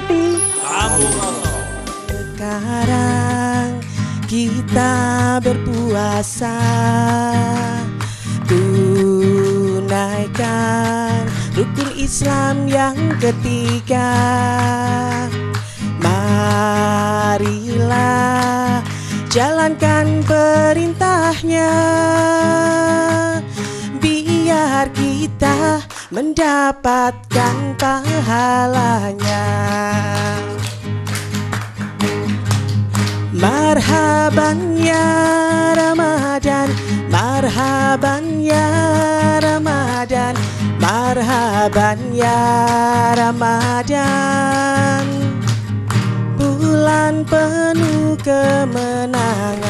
hati. Sekarang kita berpuasa, tunaikan rukun Islam yang ketiga. Marilah jalankan perintahnya, biar kita mendapatkan pahalanya. Marhaban ya Ramadan, marhaban ya Ramadan, marhaban ya Ramadan, bulan penuh kemenangan.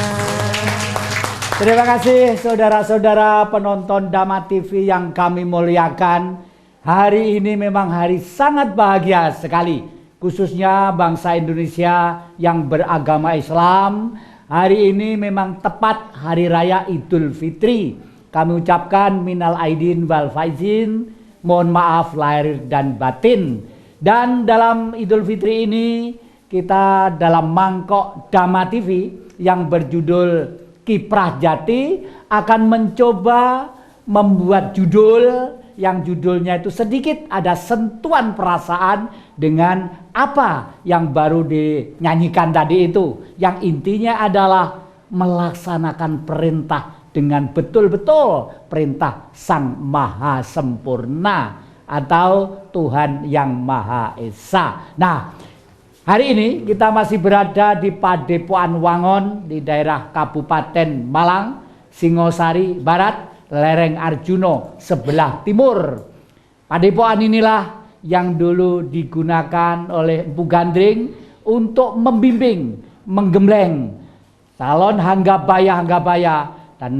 Terima kasih saudara-saudara penonton Dhamma TV yang kami muliakan. Hari ini memang hari sangat bahagia sekali, khususnya bangsa Indonesia yang beragama Islam. Hari ini memang tepat hari raya Idul Fitri. Kami ucapkan minal aidin wal faizin, mohon maaf lahir dan batin. Dan dalam Idul Fitri ini kita dalam mangkok Dhamma TV yang berjudul Kiprah Jati akan mencoba membuat judul yang judulnya itu sedikit ada sentuhan perasaan dengan apa yang baru dinyanyikan tadi itu. Yang intinya adalah melaksanakan perintah dengan betul-betul perintah Sang Maha Sempurna atau Tuhan yang Maha Esa. Nah, hari ini kita masih berada di Padepokan Wangon di daerah Kabupaten Malang, Singosari Barat, lereng Arjuno sebelah timur. Padepokan inilah yang dulu digunakan oleh Empu Gandring untuk membimbing, menggembleng calon Hanggabaya dan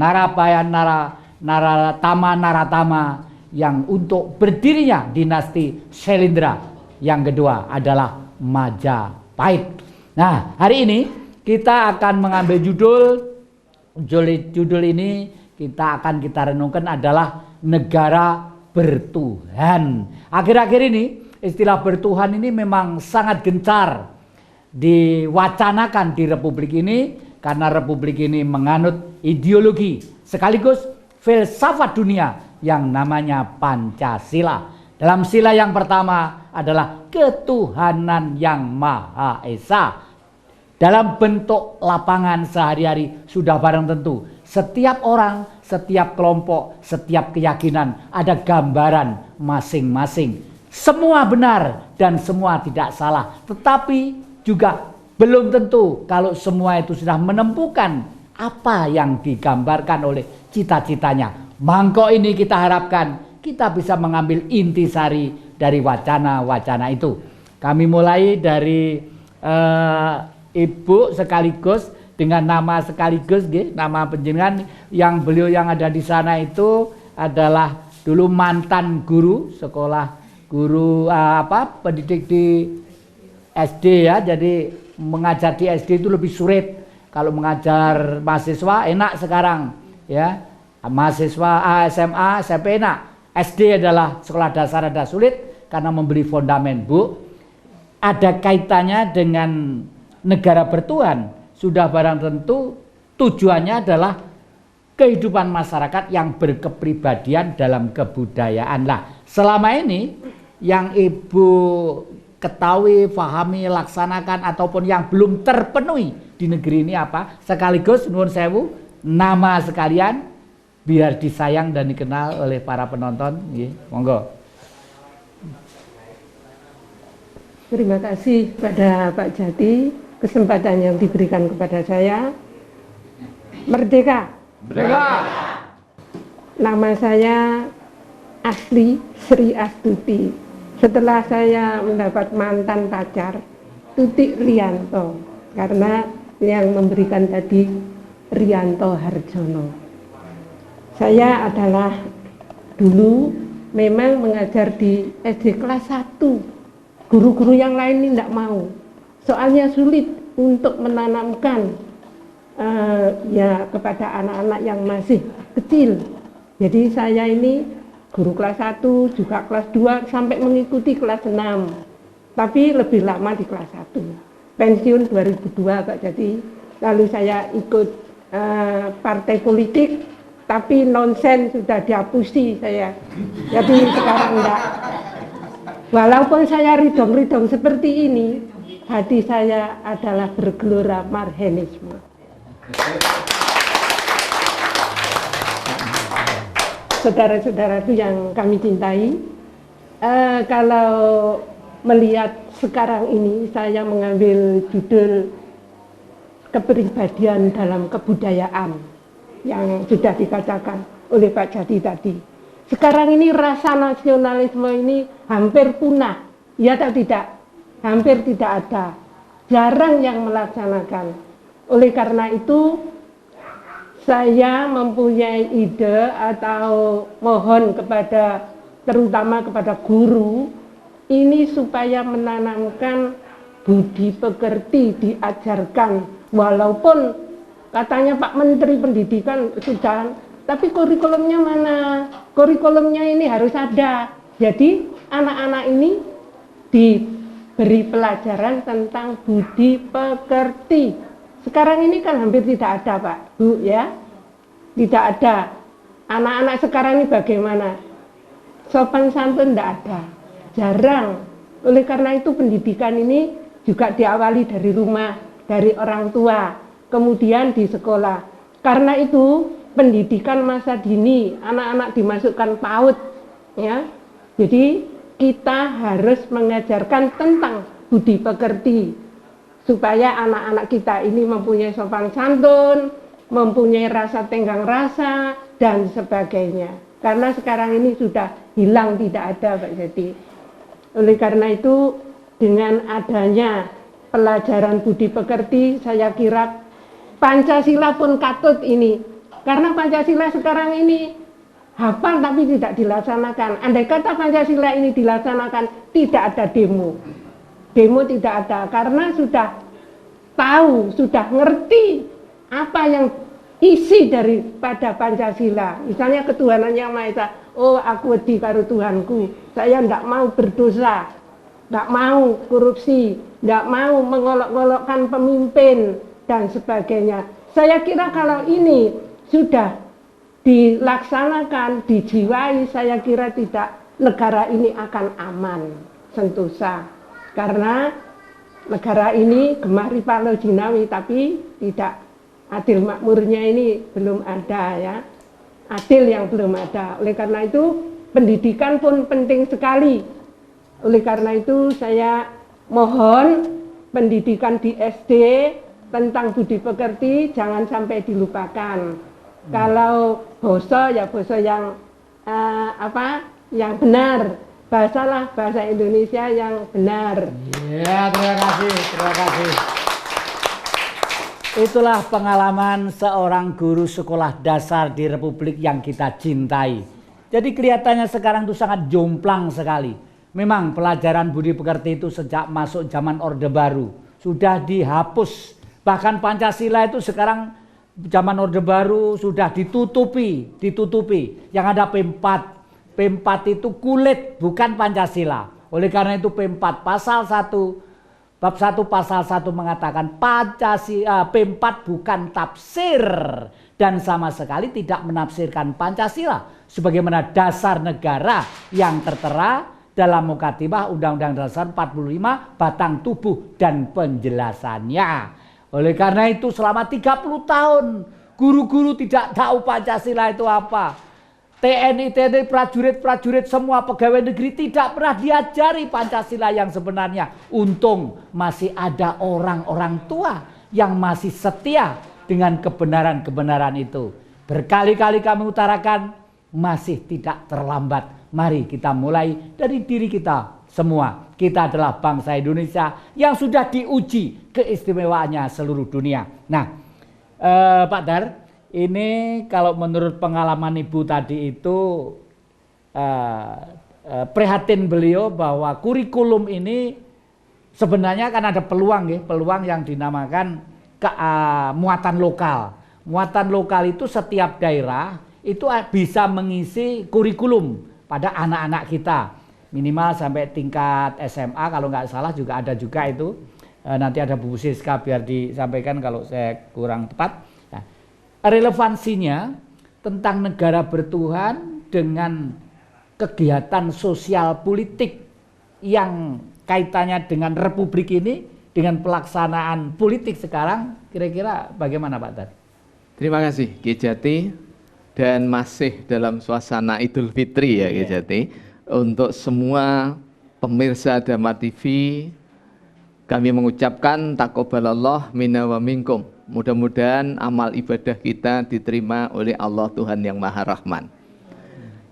Naratama yang untuk berdirinya dinasti Syailendra. Yang kedua adalah Majapahit. Nah, hari ini kita akan mengambil judul ini kita renungkan adalah negara bertuhan. Akhir-akhir ini istilah bertuhan ini memang sangat gencar diwacanakan di Republik ini karena Republik ini menganut ideologi sekaligus filsafat dunia yang namanya Pancasila. Dalam sila yang pertama adalah ketuhanan yang Maha Esa. Dalam bentuk lapangan sehari-hari sudah barang tentu. Setiap orang, setiap kelompok, setiap keyakinan ada gambaran masing-masing. Semua benar dan semua tidak salah. Tetapi juga belum tentu kalau semua itu sudah menemukan apa yang digambarkan oleh cita-citanya. Mangkok ini kita harapkan kita bisa mengambil intisari dari wacana-wacana itu. Kami mulai dari Ibu sekaligus dengan nama sekaligus, nama penjenengan yang beliau yang ada di sana itu adalah dulu mantan guru sekolah, guru pendidik di SD ya. Jadi mengajar di SD itu lebih sulit. Kalau mengajar mahasiswa enak sekarang ya. Mahasiswa SMA, SMP enak. SD adalah sekolah dasar ada sulit karena memberi fondamen, Bu. Ada kaitannya dengan negara bertuhan. Sudah barang tentu tujuannya adalah kehidupan masyarakat yang berkepribadian dalam kebudayaan. Lah, selama ini yang Ibu ketahui, pahami, laksanakan ataupun yang belum terpenuhi di negeri ini apa? Sekaligus nuwun sewu, nama sekalian biar disayang dan dikenal oleh para penonton. Monggo. Terima kasih pada Pak Jati kesempatan yang diberikan kepada saya. Merdeka! Merdeka! Nama saya asli Sri Astuti. Setelah saya mendapat mantan pacar, Tutik Rianto. Karena yang memberikan tadi Rianto Harjono. Saya adalah dulu memang mengajar di SD kelas 1. Guru-guru yang lain ini tidak mau. Soalnya sulit untuk menanamkan ya kepada anak-anak yang masih kecil. Jadi saya ini guru kelas 1 juga kelas 2 sampai mengikuti kelas 6. tapi lebih lama di kelas 1. Pensiun 2002 Pak. Jadi lalu saya ikut partai politik, tapi nonsen sudah dihapusi saya. Jadi sekarang enggak. Walaupun saya ridong-ridong seperti ini, hati saya adalah bergelora marhenisme. Saudara-saudaraku yang kami cintai, kalau melihat sekarang ini saya mengambil judul kepribadian dalam kebudayaan yang sudah dikatakan oleh Pak Jati tadi. Sekarang ini rasa nasionalisme ini hampir punah, ya atau tidak? Hampir tidak ada, jarang yang melaksanakan. Oleh karena itu saya mempunyai ide atau mohon kepada, terutama kepada guru, ini supaya menanamkan budi pekerti diajarkan, walaupun katanya Pak Menteri Pendidikan sudah, tapi kurikulumnya mana? Kurikulumnya ini harus ada. Jadi anak-anak ini diberi pelajaran tentang budi pekerti. Sekarang ini kan hampir tidak ada Pak, Bu ya. Tidak ada. Anak-anak sekarang ini bagaimana? Sopan santun tidak ada. Jarang. Oleh karena itu pendidikan ini juga diawali dari rumah, dari orang tua, kemudian di sekolah. Karena itu pendidikan masa dini, anak-anak dimasukkan PAUD, ya. Jadi kita harus mengajarkan tentang budi pekerti supaya anak-anak kita ini mempunyai sopan santun, mempunyai rasa tenggang rasa dan sebagainya. Karena sekarang ini sudah hilang, tidak ada Pak Jati. Oleh karena itu dengan adanya pelajaran budi pekerti, saya kira Pancasila pun katut ini. Karena Pancasila sekarang ini hafal tapi tidak dilaksanakan. Andai kata Pancasila ini dilaksanakan, tidak ada demo. Demo tidak ada, karena sudah tahu, sudah ngerti apa yang isi daripada Pancasila. Misalnya ketuhanan yang Maha Esa, oh aku wedi karo Tuhanku, saya tidak mau berdosa, tidak mau korupsi, tidak mau mengolok-olokkan pemimpin, dan sebagainya. Saya kira kalau ini sudah dilaksanakan, dijiwai, saya kira tidak, negara ini akan aman, sentosa. Karena negara ini gemari palo jinawi, tapi tidak adil makmurnya ini belum ada ya. Adil yang belum ada. Oleh karena itu pendidikan pun penting sekali. Oleh karena itu saya mohon pendidikan di SD tentang budi pekerti jangan sampai dilupakan. Kalau bahasa ya bahasa yang yang benar, bahasalah bahasa Indonesia yang benar. Ya, terima kasih, terima kasih. Itulah pengalaman seorang guru sekolah dasar di Republik yang kita cintai. Jadi kelihatannya sekarang itu sangat jomplang sekali. Memang pelajaran budi pekerti itu sejak masuk zaman Orde Baru sudah dihapus. Bahkan Pancasila itu sekarang zaman Orde Baru sudah ditutupi. Yang ada P4. P4 itu kulit, bukan Pancasila. Oleh karena itu P4 pasal 1, bab 1 pasal 1 mengatakan Pancasila, P4 bukan tafsir dan sama sekali tidak menafsirkan Pancasila sebagaimana dasar negara yang tertera dalam Mukaddimah Undang-Undang Dasar 45 batang tubuh dan penjelasannya. Oleh karena itu selama 30 tahun guru-guru tidak tahu Pancasila itu apa. TNI, prajurit-prajurit semua pegawai negeri tidak pernah diajari Pancasila yang sebenarnya. Untung masih ada orang-orang tua yang masih setia dengan kebenaran-kebenaran itu. Berkali-kali kami utarakan masih tidak terlambat. Mari kita mulai dari diri kita semua. Kita adalah bangsa Indonesia yang sudah diuji keistimewaannya seluruh dunia. Nah, Pak Dar, ini kalau menurut pengalaman Ibu tadi itu prihatin beliau bahwa kurikulum ini sebenarnya kan ada peluang ya, peluang yang dinamakan muatan lokal. Muatan lokal itu setiap daerah itu bisa mengisi kurikulum pada anak-anak kita. minimal sampai tingkat SMA, kalau nggak salah juga ada juga itu. Nanti ada Bu Siska biar disampaikan kalau saya kurang tepat. Nah, relevansinya tentang negara bertuhan dengan kegiatan sosial politik yang kaitannya dengan republik ini, dengan pelaksanaan politik sekarang, kira-kira bagaimana Pak Tad? Terima kasih Ki Jati, dan masih dalam suasana Idul Fitri ya Ki Jati. Untuk semua pemirsa Dhamma TV, kami mengucapkan taqabbalallah minna wa minkum. Mudah-mudahan amal ibadah kita diterima oleh Allah Tuhan yang Maha Rahman.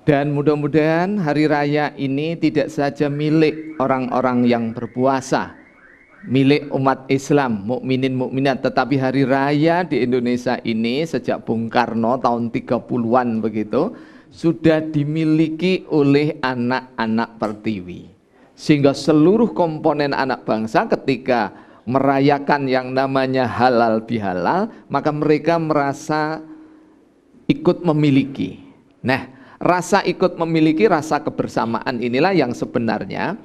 Dan mudah-mudahan hari raya ini tidak saja milik orang-orang yang berpuasa, milik umat Islam, mukminin mukminat, tetapi hari raya di Indonesia ini sejak Bung Karno tahun 30-an begitu sudah dimiliki oleh anak-anak Pertiwi. Sehingga seluruh komponen anak bangsa ketika merayakan yang namanya halal bihalal, maka mereka merasa ikut memiliki. Nah, rasa ikut memiliki, rasa kebersamaan inilah yang sebenarnya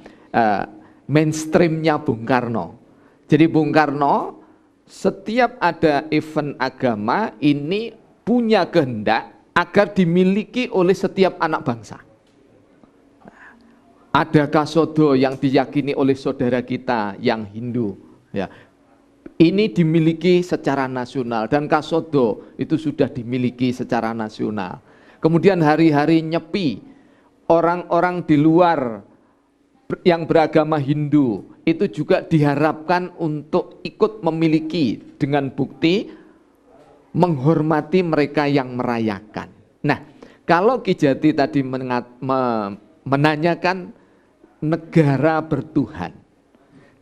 mainstreamnya Bung Karno. Jadi Bung Karno setiap ada event agama ini punya kehendak agar dimiliki oleh setiap anak bangsa. Ada kasodo yang diyakini oleh saudara kita yang Hindu, ya. Ini dimiliki secara nasional, dan kasodo itu sudah dimiliki secara nasional. Kemudian hari-hari Nyepi, orang-orang di luar yang beragama Hindu itu juga diharapkan untuk ikut memiliki dengan bukti menghormati mereka yang merayakan. Nah, kalau Ki Jati tadi menanyakan negara bertuhan,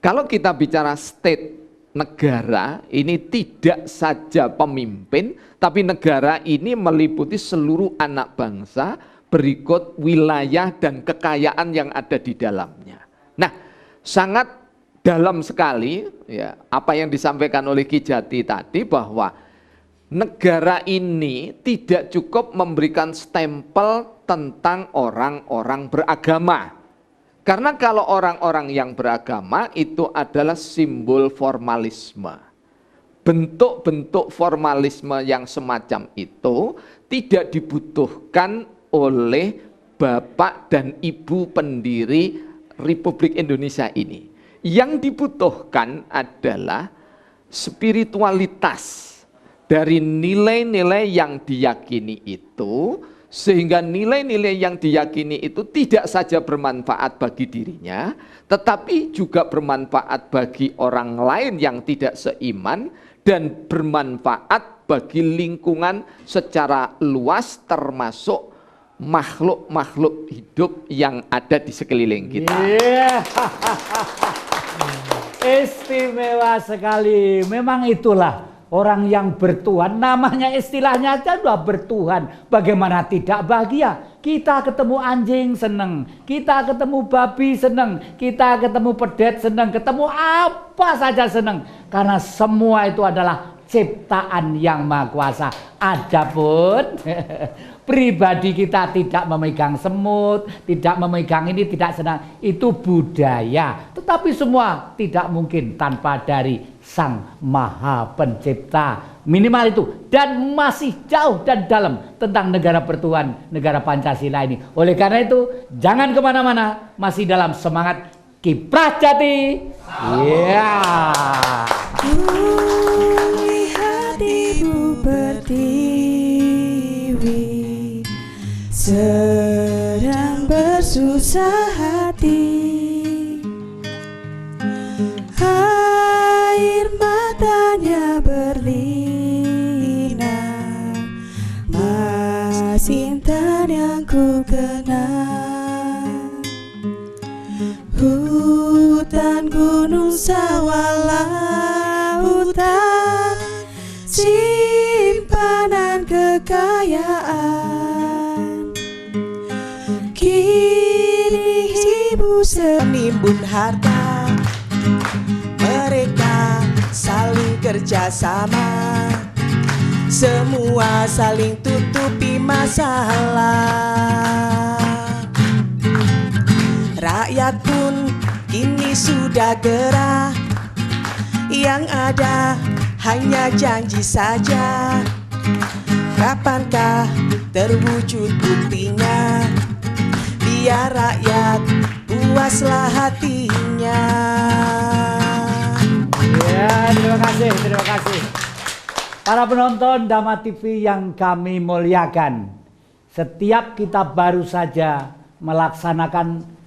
kalau kita bicara state, negara ini tidak saja pemimpin, tapi negara ini meliputi seluruh anak bangsa berikut wilayah dan kekayaan yang ada di dalamnya. Nah, sangat dalam sekali ya apa yang disampaikan oleh Ki Jati tadi, bahwa negara ini tidak cukup memberikan stempel tentang orang-orang beragama. Karena kalau orang-orang yang beragama itu adalah simbol formalisme. Bentuk-bentuk formalisme yang semacam itu tidak dibutuhkan oleh Bapak dan Ibu pendiri Republik Indonesia ini. Yang dibutuhkan adalah spiritualitas dari nilai-nilai yang diyakini itu, sehingga nilai-nilai yang diyakini itu tidak saja bermanfaat bagi dirinya, tetapi juga bermanfaat bagi orang lain yang tidak seiman, dan bermanfaat bagi lingkungan secara luas, termasuk makhluk-makhluk hidup yang ada di sekeliling kita. Istimewa sekali. Memang itulah orang yang bertuhan, namanya istilahnya aja udah bertuhan. Bagaimana tidak bahagia? Kita ketemu anjing seneng, kita ketemu babi seneng, kita ketemu pedet seneng, ketemu apa saja seneng. Karena semua itu adalah ciptaan yang Maha Kuasa. Adapun pribadi kita tidak memegang semut, tidak memegang ini, tidak senang, itu budaya. Tetapi semua tidak mungkin tanpa dari Sang Maha Pencipta. Minimal itu, dan masih jauh dan dalam tentang negara bertuhan, negara Pancasila ini. Oleh karena itu, jangan kemana-mana, masih dalam semangat Kiprah Jati. Ya. Lihat ibu Pertiwi sedang bersusah hati, air matanya berlinang, Mas Intan yang ku kenal. Hutan, gunung, sawah, lautan, simpanan kekayaan. Kini ibu senimbun harta, mereka saling kerjasama, semua saling tutupi masalah. Rakyat pun kini sudah gerah, yang ada hanya janji saja. Kapankah terwujud buktinya? Biar rakyat puaslah hatinya. Ya, terima kasih, terima kasih. Para penonton Dama TV yang kami muliakan, setiap kita baru saja melaksanakan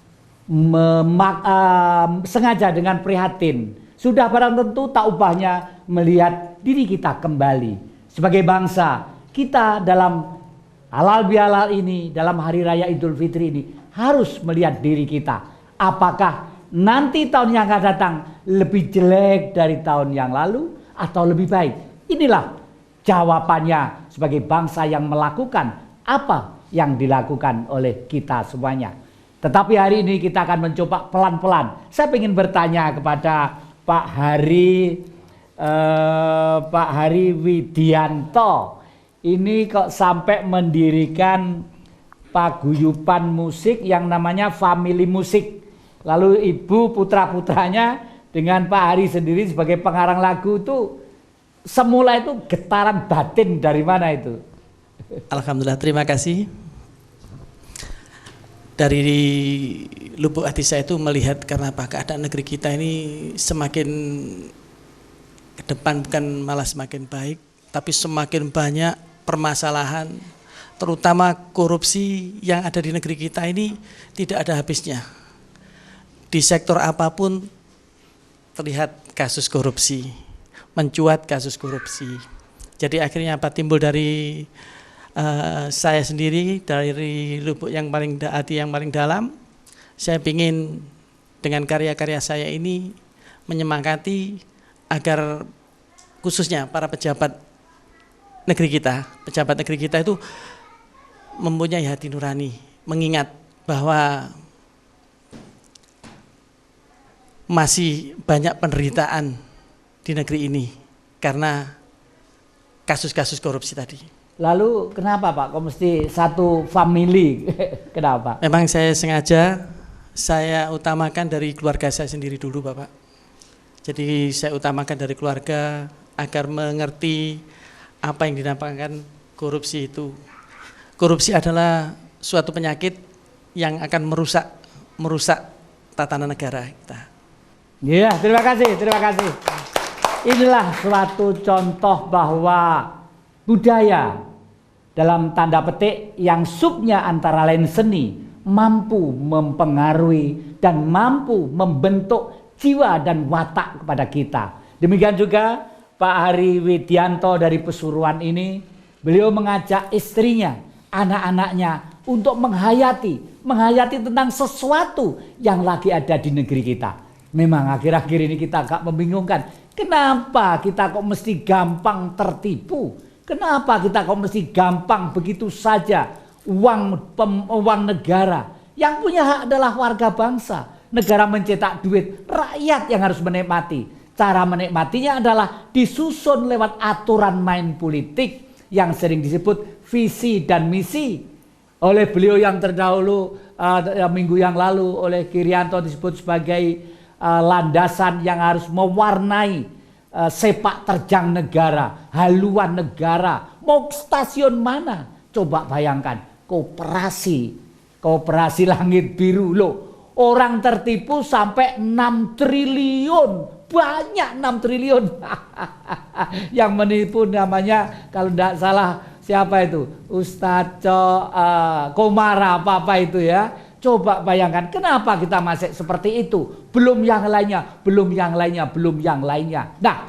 sengaja dengan prihatin, sudah barang tentu tak ubahnya melihat diri kita kembali. Sebagai bangsa, kita dalam halal bihalal ini, dalam hari raya Idul Fitri ini, harus melihat diri kita. Apakah nanti tahun yang akan datang lebih jelek dari tahun yang lalu atau lebih baik? Inilah jawabannya sebagai bangsa yang melakukan apa yang dilakukan oleh kita semuanya. Tetapi hari ini kita akan mencoba pelan-pelan. Saya ingin bertanya kepada Pak Hari Widianto. Ini kok sampai mendirikan paguyuban musik yang namanya Family Musik. Lalu ibu putra-putranya dengan Pak Hari sendiri sebagai pengarang lagu itu, semula itu getaran batin dari mana itu? Alhamdulillah, terima kasih. Dari lubuk hati saya itu melihat karena apa, keadaan negeri kita ini semakin ke depan bukan malah semakin baik, tapi semakin banyak permasalahan, terutama korupsi yang ada di negeri kita ini tidak ada habisnya. Di sektor apapun terlihat kasus korupsi, mencuat kasus korupsi. Jadi akhirnya apa, timbul dari saya sendiri, dari lubuk yang paling hati yang paling dalam, saya ingin dengan karya-karya saya ini menyemangati agar khususnya para pejabat negeri kita itu mempunyai hati nurani, mengingat bahwa masih banyak penderitaan di negeri ini karena kasus-kasus korupsi tadi. Lalu kenapa Pak, kok mesti satu family? Kenapa? Memang saya sengaja, saya utamakan dari keluarga saya sendiri dulu Bapak. Jadi saya utamakan dari keluarga agar mengerti apa yang dinamakan korupsi itu. Korupsi adalah suatu penyakit yang akan merusak tatanan negara kita. Iya, terima kasih, terima kasih. Inilah suatu contoh bahwa budaya dalam tanda petik yang subnya antara lain seni mampu mempengaruhi dan mampu membentuk jiwa dan watak kepada kita. Demikian juga Pak Hari Widianto dari Pesuruan ini, beliau mengajak istrinya, anak-anaknya untuk menghayati tentang sesuatu yang lagi ada di negeri kita. Memang akhir-akhir ini kita agak membingungkan. Kenapa kita kok mesti gampang tertipu? Kenapa kita kok mesti gampang begitu saja uang negara? Yang punya hak adalah warga bangsa. Negara mencetak duit, rakyat yang harus menikmati. Cara menikmatinya adalah disusun lewat aturan main politik yang sering disebut visi dan misi. Oleh beliau yang terdahulu minggu yang lalu oleh Kirianto disebut sebagai landasan yang harus mewarnai sepak terjang negara, haluan negara. Mau stasiun mana? Coba bayangkan, koperasi langit biru loh. Orang tertipu sampai 6 triliun. Banyak 6 triliun. Yang menipu namanya kalau tidak salah siapa itu? Ustadz Komara apa itu ya. Coba bayangkan kenapa kita masih seperti itu. Belum yang lainnya, belum yang lainnya, belum yang lainnya. Nah,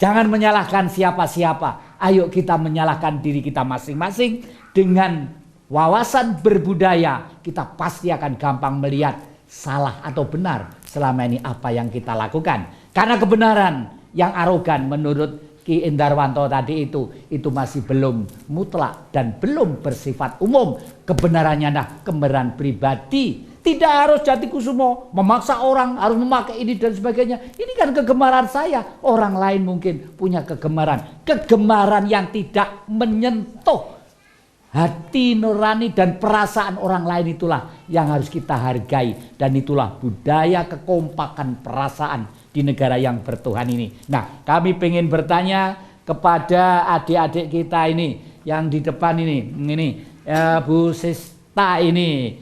jangan menyalahkan siapa-siapa. Ayo kita menyalahkan diri kita masing-masing. Dengan wawasan berbudaya, kita pasti akan gampang melihat salah atau benar selama ini apa yang kita lakukan. Karena kebenaran yang arogan menurut Ki Indarwanto tadi itu masih belum mutlak dan belum bersifat umum. Kebenarannya kebenaran pribadi. Tidak harus Jatikusumo memaksa orang harus memakai ini dan sebagainya. Ini kan kegemaran saya. Orang lain mungkin punya kegemaran. Kegemaran yang tidak menyentuh Hati nurani dan perasaan orang lain itulah yang harus kita hargai. Dan itulah budaya kekompakan perasaan di negara yang bertuhan ini. Nah, kami ingin bertanya kepada adik-adik kita ini yang di depan ini Bu Sista ini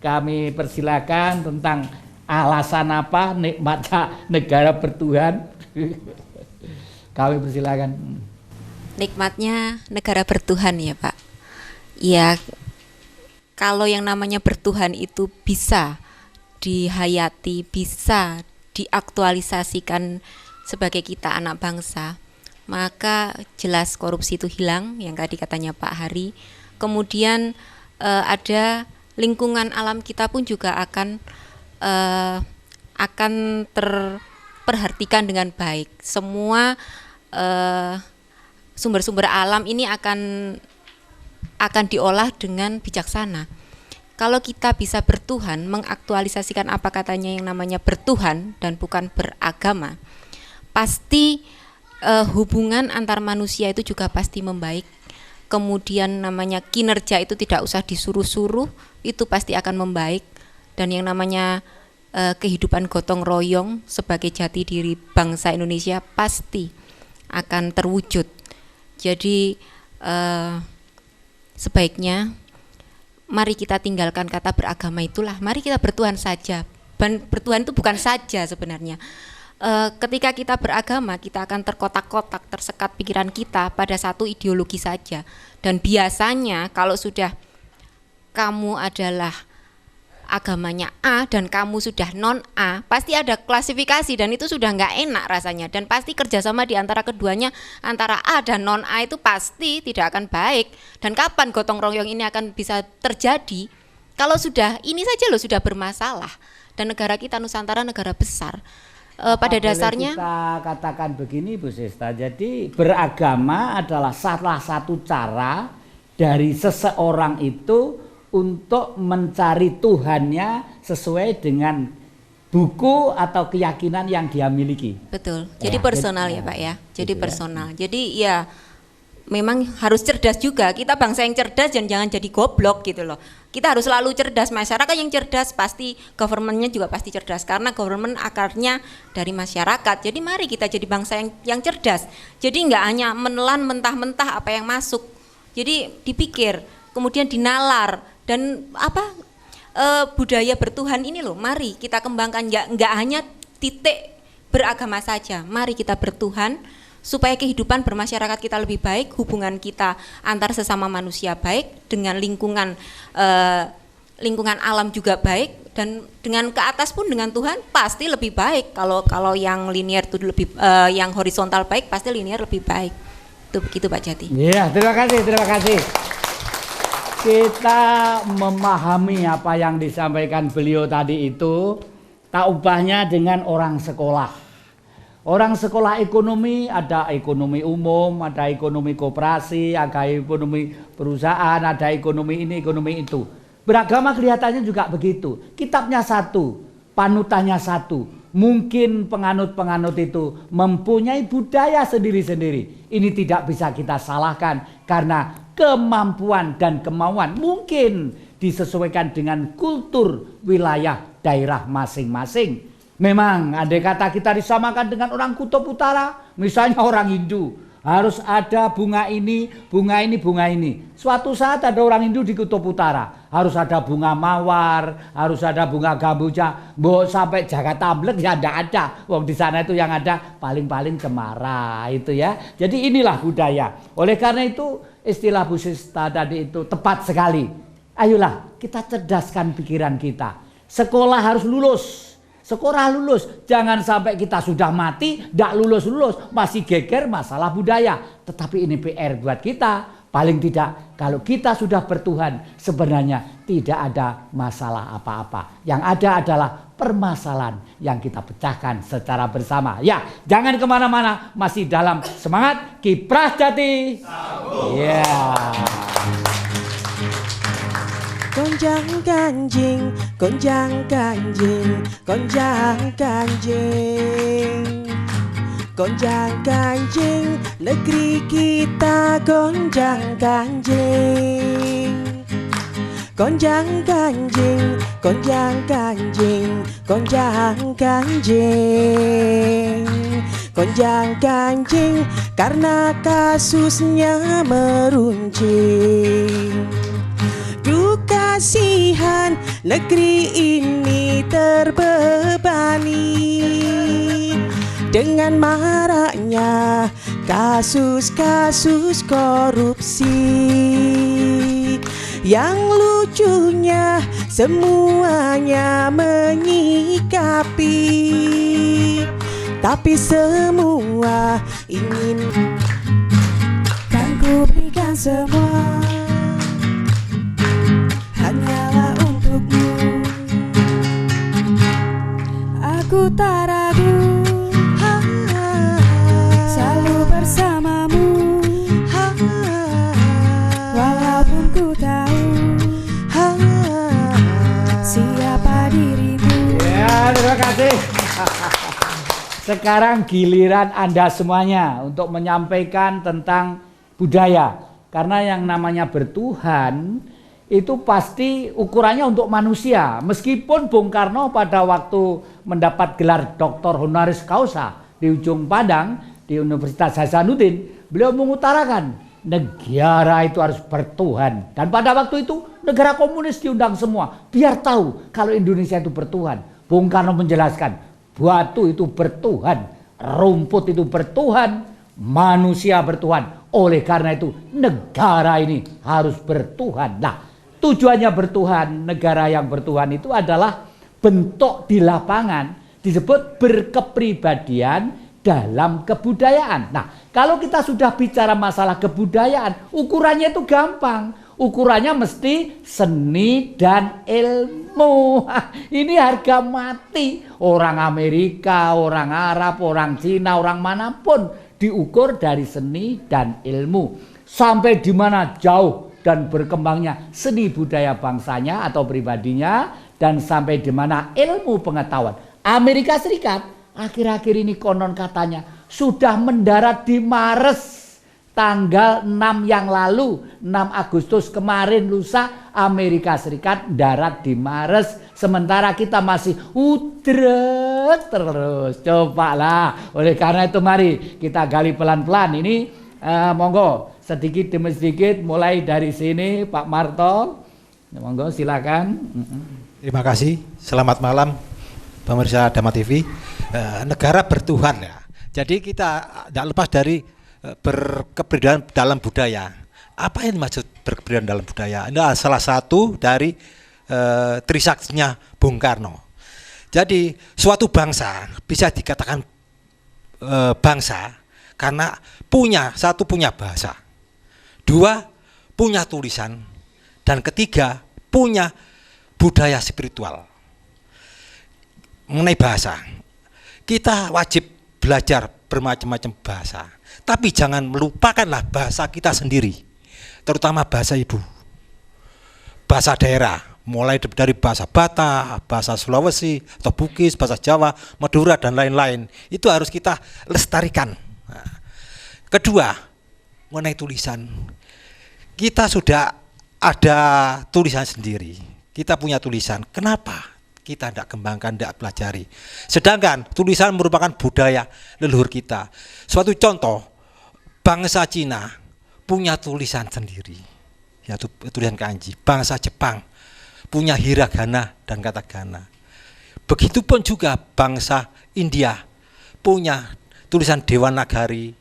kami persilakan tentang alasan apa nikmatnya negara bertuhan. Kami persilakan. Nikmatnya negara bertuhan ya Pak. Ya, kalau yang namanya bertuhan itu bisa dihayati, bisa diaktualisasikan sebagai kita anak bangsa, maka jelas korupsi itu hilang, yang tadi katanya Pak Hari. Kemudian ada lingkungan alam kita pun juga akan terperhatikan dengan baik. Semua sumber-sumber alam ini akan diolah dengan bijaksana. Kalau kita bisa bertuhan, mengaktualisasikan apa katanya yang namanya bertuhan dan bukan beragama, pasti hubungan antar manusia itu juga pasti membaik. Kemudian namanya kinerja itu tidak usah disuruh-suruh, itu pasti akan membaik. Dan yang namanya kehidupan gotong royong sebagai jati diri bangsa Indonesia pasti akan terwujud. Jadi sebaiknya mari kita tinggalkan kata beragama itulah, mari kita bertuhan saja. Bertuhan itu bukan saja sebenarnya. Ketika kita beragama, kita akan terkotak-kotak, tersekat pikiran kita pada satu ideologi saja. Dan biasanya kalau sudah kamu adalah agamanya A dan kamu sudah non A, pasti ada klasifikasi dan itu sudah nggak enak rasanya. Dan pasti kerjasama di antara keduanya, antara A dan non A itu pasti tidak akan baik. Dan kapan gotong royong ini akan bisa terjadi? Kalau sudah ini saja loh sudah bermasalah. Dan negara kita Nusantara negara besar. Pada dasarnya kita katakan begini Bu Sista, jadi beragama adalah salah satu cara dari seseorang itu untuk mencari Tuhannya sesuai dengan buku atau keyakinan yang dia miliki. Betul. Jadi personal ya Pak ya. Jadi personal. Jadi ya memang harus cerdas juga. Kita bangsa yang cerdas dan jangan jadi goblok gitu loh. Kita harus selalu cerdas. Masyarakat yang cerdas pasti government-nya juga pasti cerdas karena government akarnya dari masyarakat. Jadi mari kita jadi bangsa yang cerdas. Jadi nggak hanya menelan mentah-mentah apa yang masuk. Jadi dipikir, kemudian dinalar. Dan budaya bertuhan ini loh, mari kita kembangkan, nggak hanya titik beragama saja, mari kita bertuhan supaya kehidupan bermasyarakat kita lebih baik, hubungan kita antar sesama manusia baik, dengan lingkungan alam juga baik, dan dengan ke atas pun dengan Tuhan pasti lebih baik. Kalau yang linear itu lebih, yang horizontal baik pasti linear lebih baik. Itu begitu Pak Jati. Iya, terima kasih. Kita memahami apa yang disampaikan beliau tadi itu, tak ubahnya dengan orang sekolah. Orang sekolah ekonomi, ada ekonomi umum, ada ekonomi koperasi, ada ekonomi perusahaan, ada ekonomi ini, ekonomi itu. Beragama kelihatannya juga begitu. Kitabnya satu, panutannya satu. Mungkin penganut-penganut itu mempunyai budaya sendiri-sendiri. Ini tidak bisa kita salahkan karena kemampuan dan kemauan mungkin disesuaikan dengan kultur wilayah daerah masing-masing. Memang andai kata kita disamakan dengan orang kutub utara, misalnya orang Hindu, harus ada bunga ini, bunga ini, bunga ini. Suatu saat ada orang Hindu di kutub utara, harus ada bunga mawar, harus ada bunga gambuja. Mbok sampai Jakarta Amblek ya enggak ada. Wong di sana itu yang ada paling-paling cemara itu ya. Jadi inilah budaya. Oleh karena itu istilah Bu Sista tadi itu tepat sekali. Ayolah kita cerdaskan pikiran kita. Sekolah harus lulus. Sekolah lulus, jangan sampai kita sudah mati, tidak lulus-lulus, masih geger masalah budaya. Tetapi ini PR buat kita, paling tidak kalau kita sudah bertuhan, sebenarnya tidak ada masalah apa-apa. Yang ada adalah permasalahan yang kita pecahkan secara bersama. Ya, jangan kemana-mana, masih dalam semangat Kiprah Jati. Ya. Gonjang ganjing, gonjang ganjing, gonjang ganjing. gonjang-ganjing negeri kita, gonjang-ganjing. Gonjang-ganjing, gonjang-ganjing, gonjang-ganjing. Gonjang-ganjing karena kasusnya meruncing. Duh kasihan negeri ini terbebani dengan maraknya kasus-kasus korupsi. Yang lucunya semuanya menyikapi, tapi semua ingin kan ku berikan semua hanyalah untukmu. Aku tak ragu selalu bersamamu, walaupun ku tahu siapa dirimu. Ya, terima kasih. Sekarang giliran Anda semuanya untuk menyampaikan tentang budaya. Karena yang namanya bertuhan itu pasti ukurannya untuk manusia. Meskipun Bung Karno pada waktu mendapat gelar Dr. Honoris Causa di ujung Padang, di Universitas Hasanuddin, beliau mengutarakan negara itu harus bertuhan. Dan pada waktu itu negara komunis diundang semua, biar tahu kalau Indonesia itu bertuhan. Bung Karno menjelaskan, batu itu bertuhan, rumput itu bertuhan, manusia bertuhan. Oleh karena itu negara ini harus bertuhan. Nah, tujuannya bertuhan, negara yang bertuhan itu adalah bentuk di lapangan disebut berkepribadian dalam kebudayaan. Nah, kalau kita sudah bicara masalah kebudayaan, ukurannya itu gampang. Ukurannya mesti seni dan ilmu. Ini harga mati. Orang Amerika, orang Arab, orang Cina, orang manapun diukur dari seni dan ilmu. Sampai di mana jauh dan berkembangnya seni budaya bangsanya atau pribadinya, dan sampai di mana ilmu pengetahuan. Amerika Serikat akhir-akhir ini konon katanya sudah mendarat di Mars tanggal 6 yang lalu, 6 Agustus kemarin lusa, Amerika Serikat darat di Mars, sementara kita masih udrek terus. Cobalah. Oleh karena itu mari kita gali pelan-pelan ini. Monggo sedikit demi sedikit mulai dari sini Pak Marto. Monggo silakan. Terima kasih. Selamat malam pemirsa Dama TV. Negara bertuhan ya. Jadi kita tidak lepas dari berkebudayaan dalam budaya. Apa yang dimaksud berkebudayaan dalam budaya? Ini adalah salah satu dari trisaksinya Bung Karno. Jadi suatu bangsa bisa dikatakan bangsa karena punya bahasa, dua punya tulisan, dan ketiga punya budaya spiritual. Mengenai bahasa, kita wajib belajar bermacam-macam bahasa, tapi jangan melupakanlah bahasa kita sendiri, terutama bahasa ibu, bahasa daerah, mulai dari bahasa Batak, bahasa Sulawesi, atau Bugis, bahasa Jawa, Madura, dan lain-lain. Itu harus kita lestarikan. Nah, kedua, mengenai tulisan, kita sudah ada tulisan sendiri, kita punya tulisan. Kenapa kita tidak kembangkan, tidak pelajari? Sedangkan tulisan merupakan budaya leluhur kita. Suatu contoh, bangsa Cina punya tulisan sendiri, yaitu tulisan kanji. Bangsa Jepang punya hiragana dan katakana. Begitupun juga bangsa India punya tulisan Dewanagari,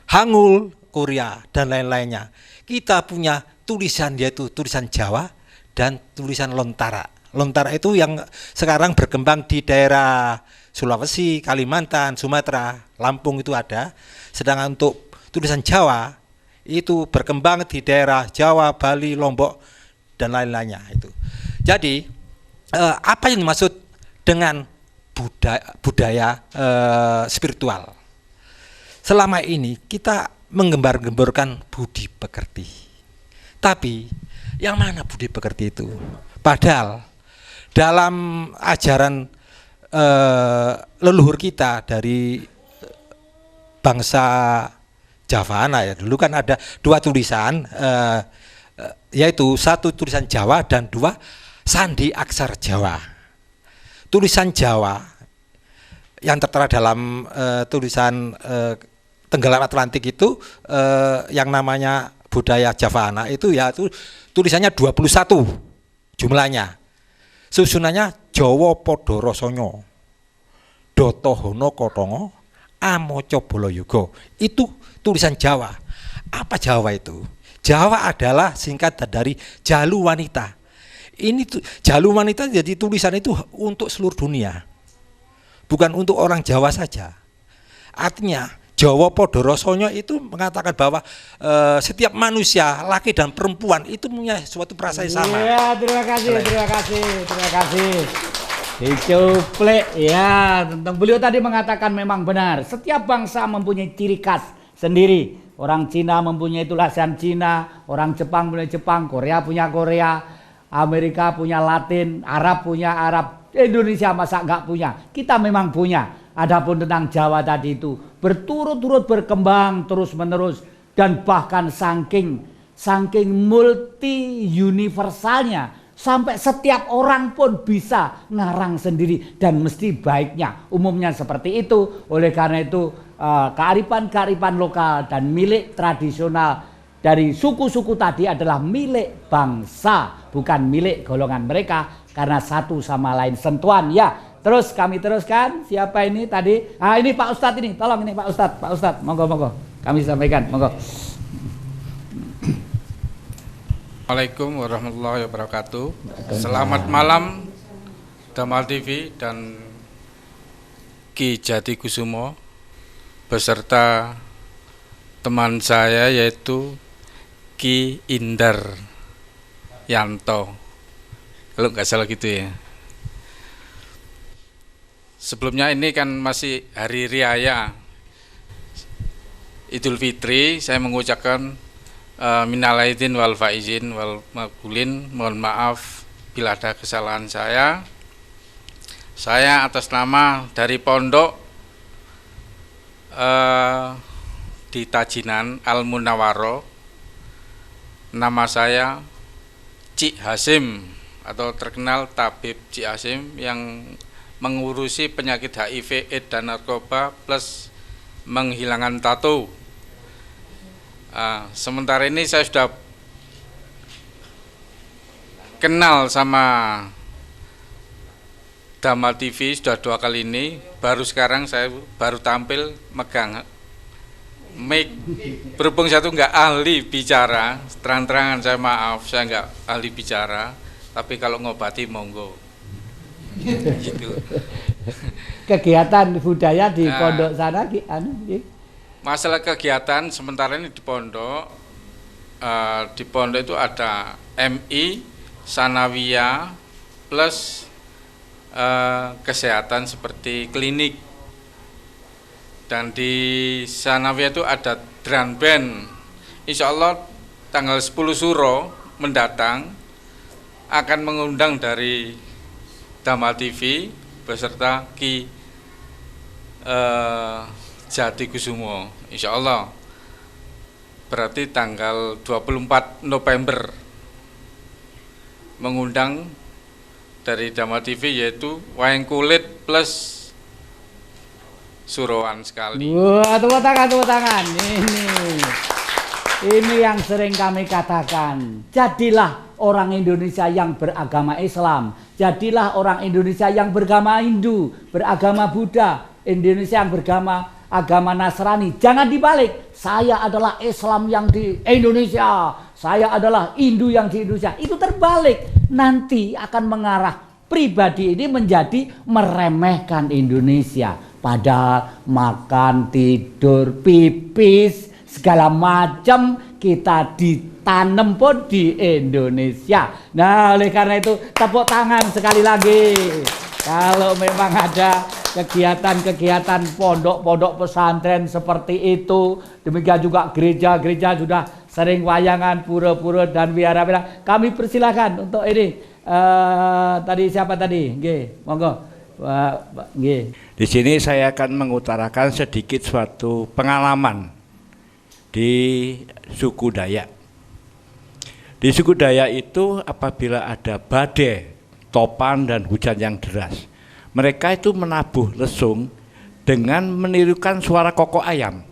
Hangul, Korea, dan lain-lainnya. Kita punya tulisan yaitu tulisan Jawa dan tulisan Lontara. Lontara itu yang sekarang berkembang di daerah Sulawesi, Kalimantan, Sumatera, Lampung itu ada. Sedangkan untuk tulisan Jawa itu berkembang di daerah Jawa, Bali, Lombok, dan lain-lainnya itu. Jadi apa yang dimaksud dengan budaya spiritual? Selama ini kita menggembar-gemborkan budi pekerti. Tapi yang mana budi pekerti itu? Padahal dalam ajaran leluhur kita dari bangsa Javana ya. Dulu kan ada dua tulisan, yaitu satu tulisan Jawa dan dua sandi aksara Jawa. Tulisan Jawa yang tertera dalam tulisan Tenggelam Atlantik itu yang namanya budaya Javana itu ya itu tulisannya 21 jumlahnya. Susunannya Jawa Padha Rasanya, Datahono Kotongo, Amoco Boloyogo. Itu tulisan Jawa. Apa Jawa itu? Jawa adalah singkatan dari Jalu Wanita. Ini Jalu Wanita jadi tulisan itu untuk seluruh dunia, bukan untuk orang Jawa saja. Artinya Jawa Padha Rasanya itu mengatakan bahwa setiap manusia, laki dan perempuan itu punya suatu perasaan yang sama. Iya, terima kasih. Dicuplek ya, tentang beliau tadi mengatakan memang benar. Setiap bangsa mempunyai ciri khas sendiri. Orang Cina mempunyai tulisan Cina, orang Jepang punya Jepang, Korea punya Korea, Amerika punya Latin, Arab punya Arab, Indonesia masa enggak punya? Kita memang punya. Adapun tentang Jawa tadi itu berturut-turut berkembang terus-menerus dan bahkan saking multi universalnya sampai setiap orang pun bisa ngarang sendiri dan mesti baiknya. Umumnya seperti itu. Oleh karena itu kearifan-kearifan lokal dan milik tradisional dari suku-suku tadi adalah milik bangsa, bukan milik golongan mereka karena satu sama lain sentuhan ya. Terus kami teruskan, siapa ini tadi? Ah ini Pak Ustadz ini, tolong ini Pak Ustadz, monggo, kami sampaikan, monggo. Assalamualaikum warahmatullahi wabarakatuh. Selamat malam Damal TV dan Ki Jati Kusumo beserta teman saya yaitu Ki Indar Yanto, kalau nggak salah gitu ya. Sebelumnya ini kan masih hari raya Idul Fitri, saya mengucapkan minal aidin wal faizin wal maqbulin, mohon maaf bila ada kesalahan saya. Saya atas nama dari pondok di Tajinan Al Munawwaro, nama saya Cik Hasim atau terkenal Tabib Cik Hasim yang mengurusi penyakit HIV, AIDS dan narkoba plus menghilangkan tato. Sementara ini saya sudah kenal sama Damal TV sudah 2 kali ini. Baru sekarang saya baru tampil megang mic. Berhubung saya tuh nggak ahli bicara, terang-terangan saya maaf, saya nggak ahli bicara. Tapi kalau ngobati monggo. Gitu. Kegiatan budaya di pondok sana masalah kegiatan sementara ini di pondok itu ada MI Sanawiyah plus kesehatan seperti klinik, dan di Sanawiyah itu ada drum band. Insya Allah tanggal 10 Suro mendatang akan mengundang dari Damal TV beserta Ki Jati Kusumo, insya Allah berarti tanggal 24 November mengundang dari Damal TV yaitu wayang kulit plus suruhan sekali. Wah, tepuk tangan. Ini yang sering kami katakan, jadilah orang Indonesia yang beragama Islam, jadilah orang Indonesia yang beragama Hindu, beragama Buddha, Indonesia yang beragama Nasrani. Jangan dibalik, saya adalah Islam yang di Indonesia, saya adalah Hindu yang di Indonesia. Itu terbalik, nanti akan mengarah pribadi ini menjadi meremehkan Indonesia. Padahal makan, tidur, pipis, segala macam kita ditanam pun di Indonesia. Nah, oleh karena itu tepuk tangan sekali lagi. Kalau memang ada kegiatan-kegiatan pondok-pondok pesantren seperti itu, demikian juga gereja-gereja sudah sering wayangan, pura-pura dan wihara-wihara. Kami persilahkan untuk ini. Tadi siapa tadi? Nggih, monggo. Nggih. Di sini saya akan mengutarakan sedikit suatu pengalaman di suku Dayak. Di suku Dayak itu apabila ada badai, topan dan hujan yang deras, mereka itu menabuh lesung dengan menirukan suara kokok ayam.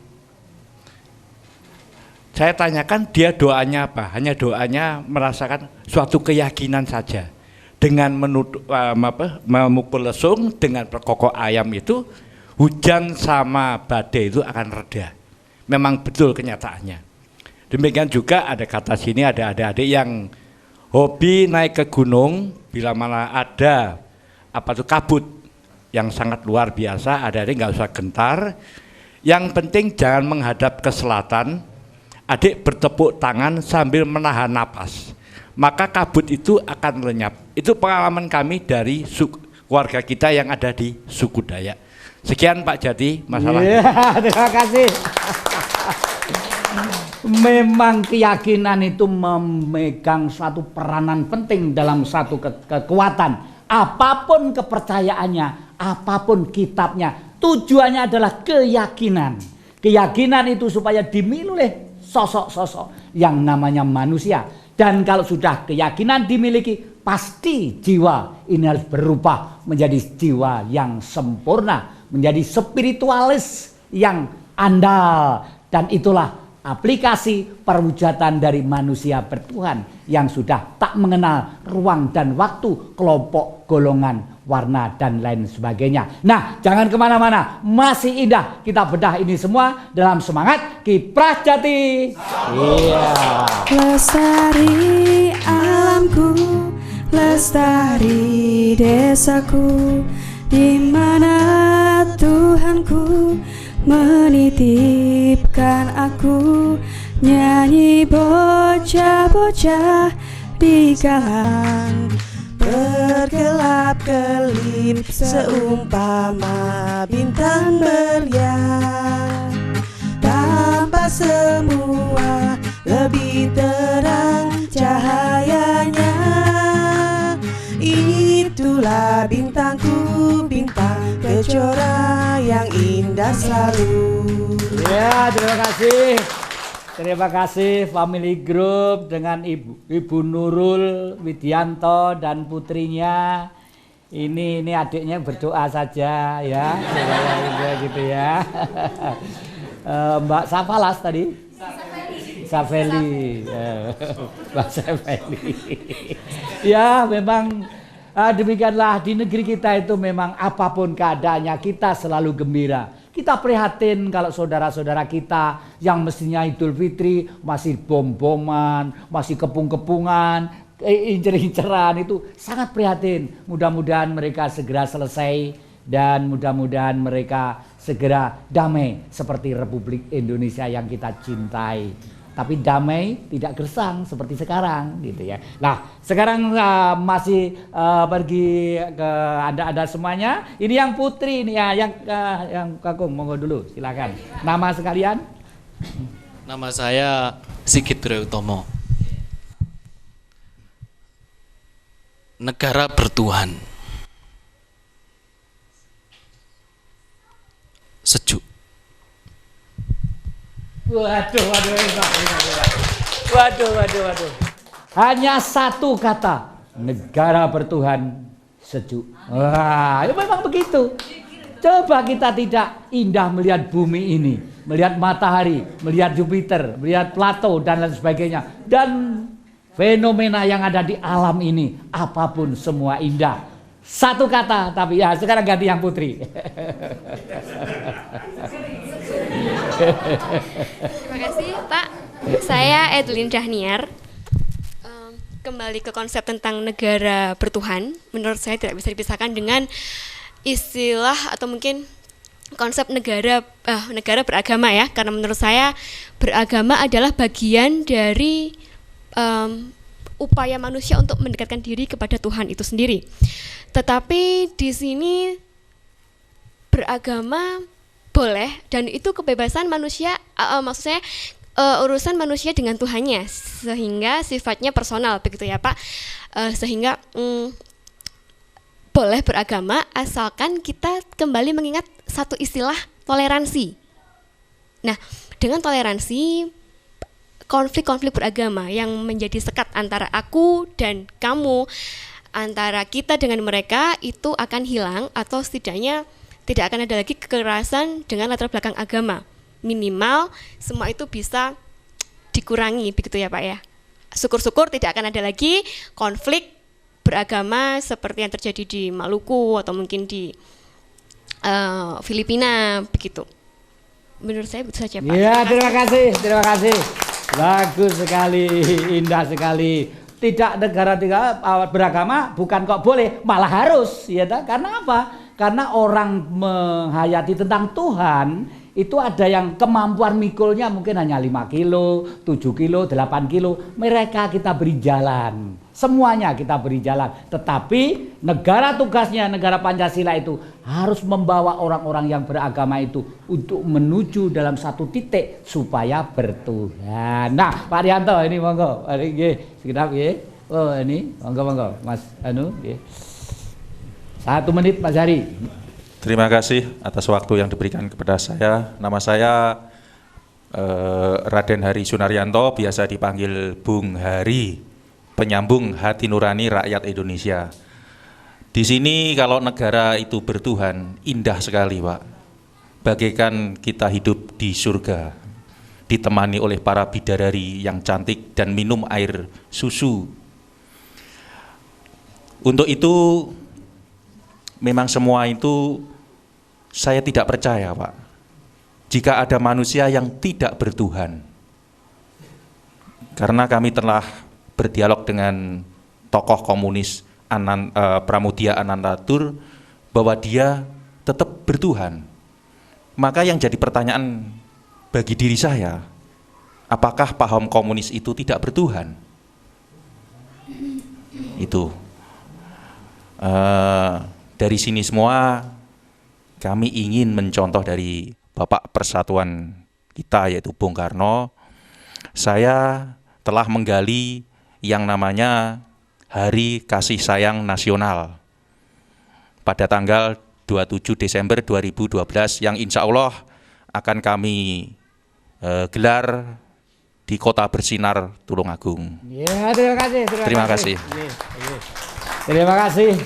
Saya tanyakan dia doanya apa? Hanya doanya merasakan suatu keyakinan saja. Dengan memukul lesung dengan kokok ayam itu, hujan sama badai itu akan reda. Memang betul kenyataannya. Demikian juga ada kata sini, ada adik-adik yang hobi naik ke gunung bila mana ada kabut yang sangat luar biasa, adik-adik nggak usah gentar. Yang penting jangan menghadap ke selatan. Adik bertepuk tangan sambil menahan napas, maka kabut itu akan lenyap. Itu pengalaman kami dari keluarga kita yang ada di suku Dayak. Sekian Pak Jati masalahnya. Terima kasih. Memang keyakinan itu memegang suatu peranan penting dalam satu kekuatan. Apapun kepercayaannya, apapun kitabnya, tujuannya adalah keyakinan. Keyakinan itu supaya dimiliki oleh sosok-sosok yang namanya manusia. Dan kalau sudah keyakinan dimiliki, pasti jiwa ini harus berubah menjadi jiwa yang sempurna, menjadi spiritualis yang andal. Dan itulah aplikasi perwujudan dari manusia bertuhan yang sudah tak mengenal ruang dan waktu, kelompok, golongan, warna, dan lain sebagainya. Nah, jangan kemana-mana, masih indah kita bedah ini semua dalam semangat Kiprah Jati. Iya. Lestari alamku, lestari desaku, di mana Tuhanku menitipkan aku, nyanyi bocah-bocah di galang bergelap-gelip seumpama bintang berlian, tanpa semua lebih terang cahayanya. Itulah bintangku, bintang kejora yang indah selalu. Ya, terima kasih. Terima kasih Family Group dengan Ibu Nurul Widianto dan putrinya. Ini adiknya berdoa saja ya, supaya gitu ya. Mbak Safalas tadi. Safeli. Mbak Safeli. Ya, memang demikianlah di negeri kita itu memang apapun keadaannya kita selalu gembira. Kita prihatin kalau saudara-saudara kita yang mestinya Idul Fitri masih bom-boman, masih kepung-kepungan, incer-inceran, itu sangat prihatin. Mudah-mudahan mereka segera selesai dan mudah-mudahan mereka segera damai seperti Republik Indonesia yang kita cintai. Tapi damai tidak gersang seperti sekarang gitu ya. Nah, sekarang masih pergi ke Anda semuanya. Ini yang putri ini ya, yang Kakung monggo dulu silakan. Nama sekalian? Nama saya Sigit Dreutomo. Negara bertuhan. Sejuk. Waduh. Hanya satu kata, negara bertuhan sejuk. Wah, itu memang begitu. Coba kita tidak indah melihat bumi ini, melihat matahari, melihat Jupiter, melihat Plato dan lain sebagainya. Dan fenomena yang ada di alam ini, apapun semua indah. Satu kata, tapi ya sekarang ganti yang putri. Terima kasih Pak. Saya Edlin Dahniar. Kembali ke konsep tentang negara bertuhan, menurut saya tidak bisa dipisahkan dengan istilah atau mungkin konsep negara beragama ya. Karena menurut saya beragama adalah bagian dari upaya manusia untuk mendekatkan diri kepada Tuhan itu sendiri. Tetapi di sini beragama boleh dan itu kebebasan manusia, maksud saya urusan manusia dengan Tuhannya, sehingga sifatnya personal begitu ya Pak. Sehingga boleh beragama asalkan kita kembali mengingat satu istilah toleransi. Nah, dengan toleransi, konflik-konflik beragama yang menjadi sekat antara aku dan kamu, antara kita dengan mereka itu akan hilang, atau setidaknya tidak akan ada lagi kekerasan dengan latar belakang agama. Minimal semua itu bisa dikurangi, begitu ya Pak ya. Syukur-syukur tidak akan ada lagi konflik beragama seperti yang terjadi di Maluku atau mungkin di Filipina, begitu. Menurut saya begitu saja Pak. Ya, terima kasih. Bagus sekali, indah sekali. Tidak negara beragama bukan kok boleh, malah harus, ya tak? Karena apa? Karena orang menghayati tentang Tuhan itu ada yang kemampuan mikulnya mungkin hanya 5 kilo, 7 kilo, 8 kilo. Mereka kita beri jalan. Semuanya kita beri jalan. Tetapi negara tugasnya, negara Pancasila itu harus membawa orang-orang yang beragama itu untuk menuju dalam satu titik supaya bertuhan. Nah, Pak Rianto ini monggo. Sekedap ya. Oh ini monggo Mas Anu ya. 1 menit Mas Hari. Terima kasih atas waktu yang diberikan kepada saya. Nama saya Raden Hari Sunaryanto, biasa dipanggil Bung Hari, penyambung hati nurani rakyat Indonesia. Di sini kalau negara itu bertuhan, indah sekali Pak. Bagaikan kita hidup di surga, ditemani oleh para bidadari yang cantik dan minum air susu. Untuk itu, memang semua itu saya tidak percaya Pak, jika ada manusia yang tidak bertuhan. Karena kami telah berdialog dengan tokoh komunis Pramudia Anantatur bahwa dia tetap bertuhan. Maka yang jadi pertanyaan bagi diri saya, apakah paham komunis itu tidak bertuhan? Itu dari sini semua kami ingin mencontoh dari Bapak Persatuan kita yaitu Bung Karno. Saya telah menggali yang namanya Hari Kasih Sayang Nasional pada tanggal 27 Desember 2012 yang insya Allah akan kami gelar di Kota Bersinar Tulungagung. Ya, terima kasih. Terima kasih.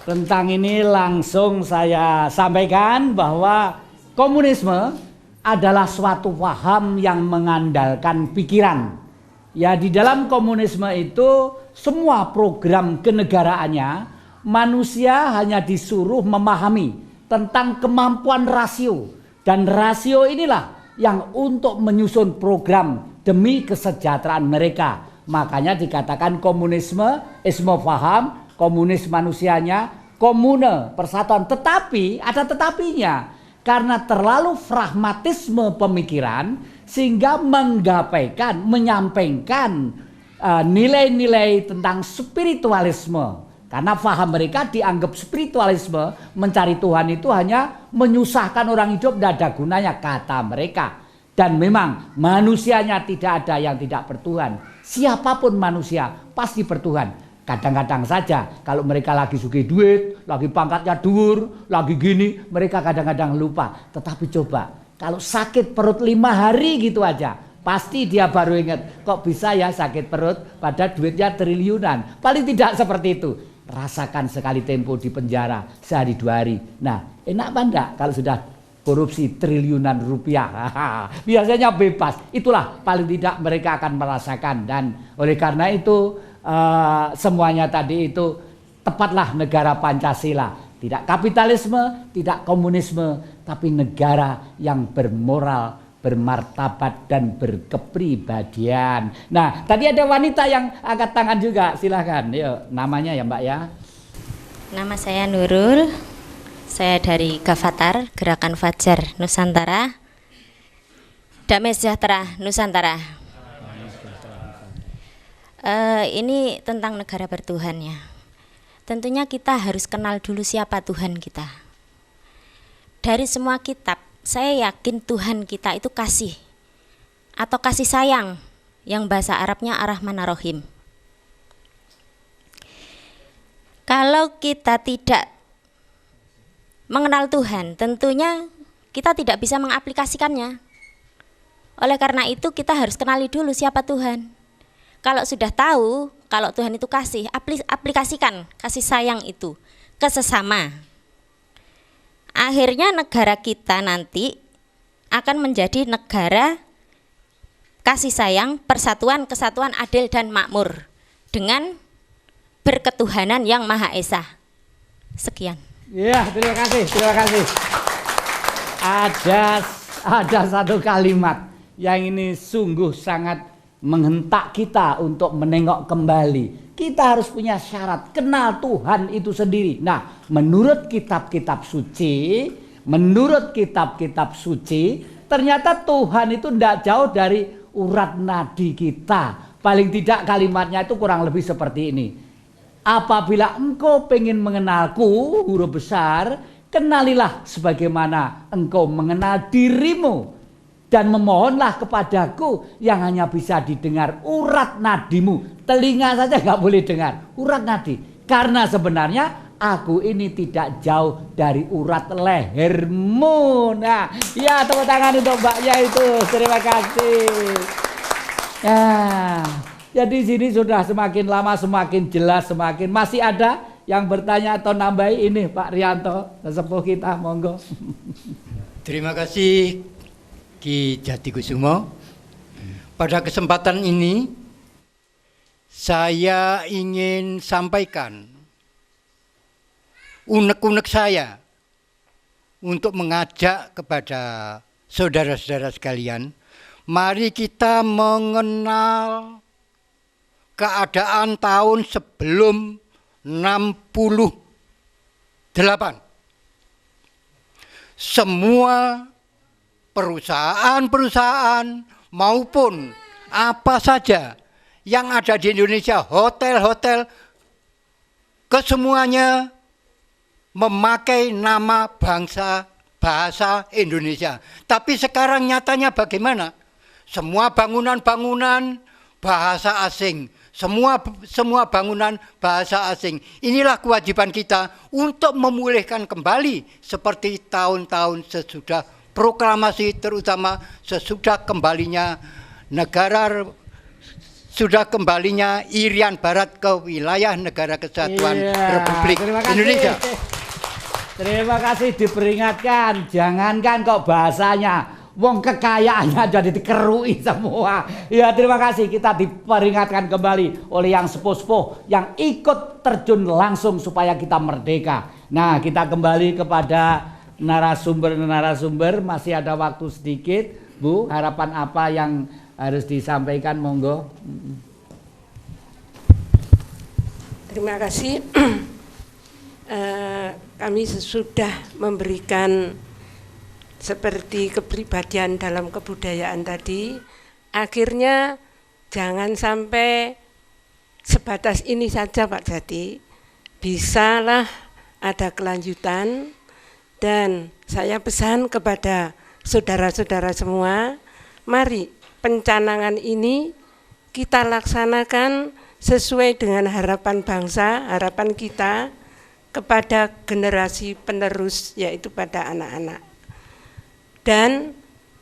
Tentang ini langsung saya sampaikan bahwa komunisme adalah suatu paham yang mengandalkan pikiran. Ya, di dalam komunisme itu semua program kenegaraannya manusia hanya disuruh memahami tentang kemampuan rasio, dan rasio inilah yang untuk menyusun program demi kesejahteraan mereka. Makanya dikatakan komunisme, isme paham, komunis manusianya, komune persatuan. Tetapi ada tetapinya, karena terlalu pragmatisme pemikiran sehingga menyampaikan nilai-nilai tentang spiritualisme. Karena paham mereka dianggap spiritualisme, mencari Tuhan itu hanya menyusahkan orang hidup, tidak ada gunanya kata mereka. Dan memang manusianya tidak ada yang tidak bertuhan. Siapapun manusia pasti bertuhan. Kadang-kadang saja kalau mereka lagi sugih duit, lagi pangkatnya dhuwur, lagi gini, mereka kadang-kadang lupa. Tetapi coba kalau sakit perut 5 hari gitu aja, pasti dia baru ingat, kok bisa ya sakit perut pada duitnya triliunan. Paling tidak seperti itu. Rasakan sekali tempo di penjara sehari 2 hari. Nah, enak apa enggak kalau sudah korupsi triliunan rupiah? Biasanya bebas. Itulah paling tidak mereka akan merasakan. Dan oleh karena itu semuanya tadi itu tepatlah negara Pancasila. Tidak kapitalisme, tidak komunisme, tapi negara yang bermoral, bermartabat dan berkepribadian. Nah, tadi ada wanita yang angkat tangan juga, silahkan. Yuk, namanya ya Mbak ya. Nama saya Nurul, saya dari Gavatar, Gerakan Fajar Nusantara, Damai Sejahtera Nusantara. Ini tentang negara bertuhan ya. Tentunya kita harus kenal dulu siapa Tuhan kita. Dari semua kitab, saya yakin Tuhan kita itu kasih atau kasih sayang, yang bahasa Arabnya Ar-Rahman Ar-Rahim. Kalau kita tidak mengenal Tuhan, tentunya kita tidak bisa mengaplikasikannya. Oleh karena itu kita harus kenali dulu siapa Tuhan. Kalau sudah tahu kalau Tuhan itu kasih, aplikasikan kasih sayang itu ke sesama. Akhirnya negara kita nanti akan menjadi negara kasih sayang, persatuan, kesatuan, adil dan makmur dengan berketuhanan yang Maha Esa. Sekian. Ya, terima kasih, terima kasih. Ada satu kalimat yang ini sungguh sangat menghentak kita untuk menengok kembali. Kita harus punya syarat, kenal Tuhan itu sendiri. Nah, menurut kitab-kitab suci, ternyata Tuhan itu tidak jauh dari urat nadi kita. Paling tidak kalimatnya itu kurang lebih seperti ini. Apabila engkau pengen mengenalku, huruf besar, kenalilah sebagaimana engkau mengenal dirimu. Dan memohonlah kepadaku yang hanya bisa didengar urat nadimu. Telinga saja nggak boleh dengar, urat nadi. Karena sebenarnya aku ini tidak jauh dari urat lehermu. Nah, ya tepuk tangan untuk mbaknya itu. Terima kasih. Nah, jadi sini sudah semakin lama semakin jelas, semakin masih ada yang bertanya atau nambahi ini Pak Rianto, sesepuh kita, monggo. Terima kasih Ki Jatikusumo. Pada kesempatan ini saya ingin sampaikan unek-unek saya untuk mengajak kepada saudara-saudara sekalian, mari kita mengenal keadaan tahun sebelum 68. Semua perusahaan-perusahaan maupun apa saja yang ada di Indonesia, hotel-hotel, kesemuanya memakai nama bahasa Indonesia. Tapi sekarang nyatanya bagaimana? Semua bangunan-bangunan bahasa asing. Semua bangunan bahasa asing. Inilah kewajiban kita untuk memulihkan kembali seperti tahun-tahun sesudah proklamasi, terutama sesudah kembalinya Irian Barat ke wilayah Negara Kesatuan Republik Indonesia. Terima kasih diperingatkan, jangankan kok bahasanya, wong kekayaannya jadi dikerui semua. Ya terima kasih, kita diperingatkan kembali oleh yang sepuh-sepuh yang ikut terjun langsung supaya kita merdeka. Nah, kita kembali kepada narasumber, masih ada waktu sedikit. Bu, harapan apa yang harus disampaikan, monggo. Terima kasih. Kami sudah memberikan seperti kepribadian dalam kebudayaan tadi. Akhirnya jangan sampai sebatas ini saja Pak Jati, bisalah ada kelanjutan. Dan saya pesan kepada saudara-saudara semua, mari pencanangan ini kita laksanakan sesuai dengan harapan bangsa, harapan kita kepada generasi penerus, yaitu pada anak-anak. Dan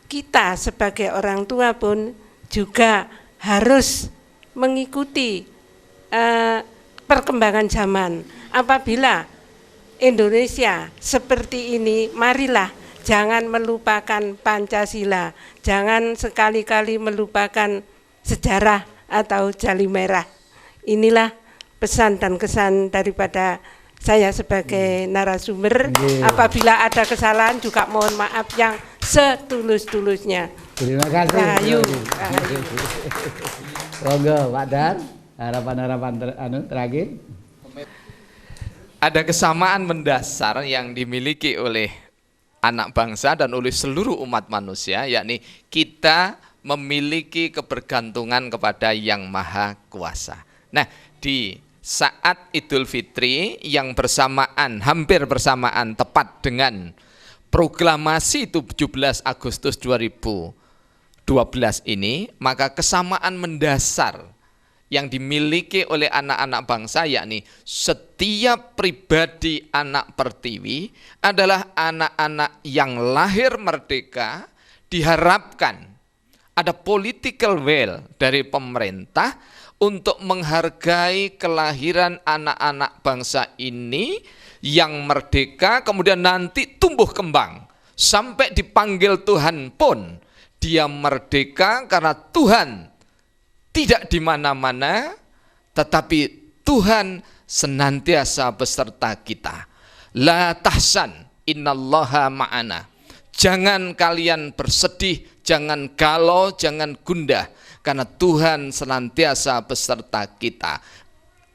kita sebagai orang tua pun juga harus mengikuti perkembangan zaman. Apabila Indonesia seperti ini, marilah jangan melupakan Pancasila, jangan sekali-kali melupakan sejarah atau jali merah. Inilah pesan dan kesan daripada saya sebagai narasumber. Apabila ada kesalahan juga mohon maaf yang setulus-tulusnya. Terima kasih. Rahayu. Monggo Pak Dan, harapan-harapan terakhir. Ada kesamaan mendasar yang dimiliki oleh anak bangsa dan oleh seluruh umat manusia, yakni kita memiliki kebergantungan kepada Yang Maha Kuasa. Nah, di saat Idul Fitri yang hampir bersamaan tepat dengan proklamasi 17 Agustus 2012 ini, maka kesamaan mendasar yang dimiliki oleh anak-anak bangsa, yakni setiap pribadi anak Pertiwi adalah anak-anak yang lahir merdeka. Diharapkan ada political will dari pemerintah untuk menghargai kelahiran anak-anak bangsa ini yang merdeka, kemudian nanti tumbuh kembang sampai dipanggil Tuhan pun dia merdeka, karena Tuhan tidak di mana-mana, tetapi Tuhan senantiasa beserta kita. La tahsan, innallaha ma'ana. Jangan kalian bersedih, jangan galau, jangan gundah, karena Tuhan senantiasa beserta kita.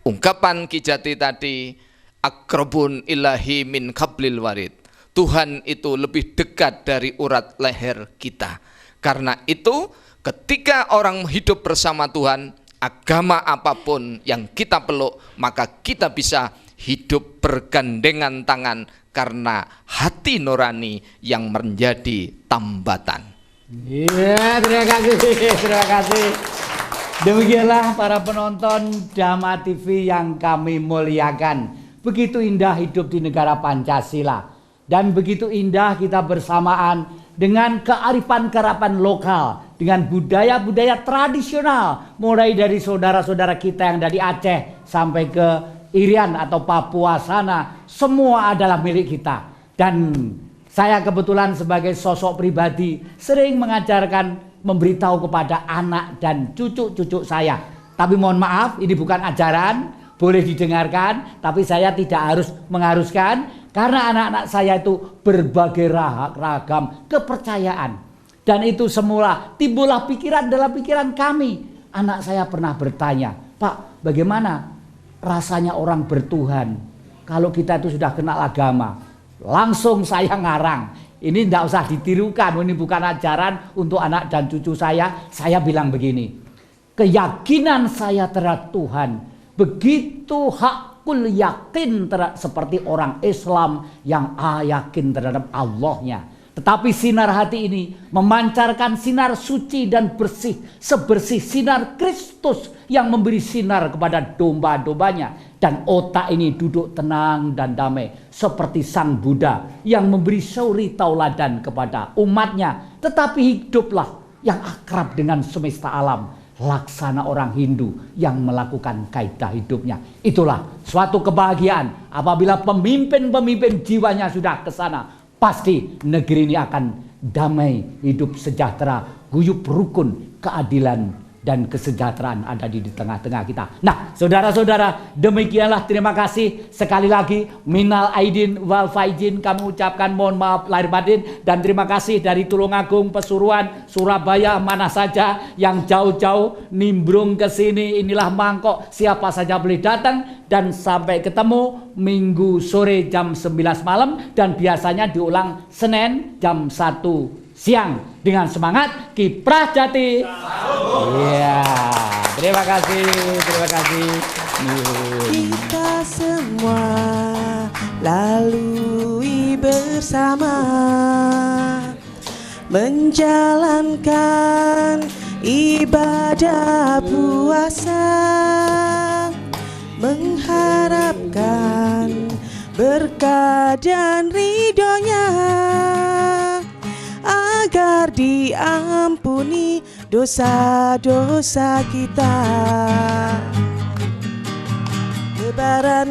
Ungkapan Ki Jati tadi, akrabun ilahi min qablil warid. Tuhan itu lebih dekat dari urat leher kita. Karena itu, ketika orang hidup bersama Tuhan, agama apapun yang kita peluk, maka kita bisa hidup bergandengan tangan karena hati nurani yang menjadi tambatan. Iya, terima kasih. Demikianlah para penonton Dhamma TV yang kami muliakan. Begitu indah hidup di negara Pancasila, dan begitu indah kita bersamaan dengan kearifan-kearifan lokal, dengan budaya-budaya tradisional, mulai dari saudara-saudara kita yang dari Aceh sampai ke Irian atau Papua sana, semua adalah milik kita. Dan saya kebetulan sebagai sosok pribadi sering mengajarkan, memberitahu kepada anak dan cucu-cucu saya. Tapi mohon maaf, ini bukan ajaran, boleh didengarkan, tapi saya tidak harus mengharuskan, karena anak-anak saya itu berbagai ragam kepercayaan. Dan itu semula timbullah pikiran dalam pikiran kami. Anak saya pernah bertanya, Pak, bagaimana rasanya orang bertuhan kalau kita itu sudah kenal agama? Langsung saya ngarang, ini tidak usah ditirukan, ini bukan ajaran untuk anak dan cucu saya. Saya bilang begini, keyakinan saya terhadap Tuhan begitu hakul yakin seperti orang Islam yang yakin terhadap Allahnya. Tetapi sinar hati ini memancarkan sinar suci dan bersih, sebersih sinar Kristus yang memberi sinar kepada domba-dombanya. Dan otak ini duduk tenang dan damai seperti Sang Buddha yang memberi suri tauladan kepada umatnya. Tetapi hiduplah yang akrab dengan semesta alam, laksana orang Hindu yang melakukan kaidah hidupnya. Itulah suatu kebahagiaan apabila pemimpin-pemimpin jiwanya sudah ke sana. Pasti negeri ini akan damai, hidup sejahtera, guyup rukun, keadilan dan kesejahteraan ada di tengah-tengah kita. Nah, saudara-saudara, demikianlah, terima kasih sekali lagi. Minal aidin wal faizin, kami ucapkan mohon maaf lahir batin, dan terima kasih dari Tulungagung, Pasuruan, Surabaya, mana saja yang jauh-jauh nimbrung ke sini. Inilah mangkok, siapa saja boleh datang, dan sampai ketemu Minggu sore jam 11 malam, dan biasanya diulang Senin jam 1 siang dengan semangat Kiprah Jati. Iya, terima kasih. Kita semua lalui bersama, menjalankan ibadah puasa, mengharapkan berkah dan ridhonya, agar diampuni dosa-dosa kita. Lebaran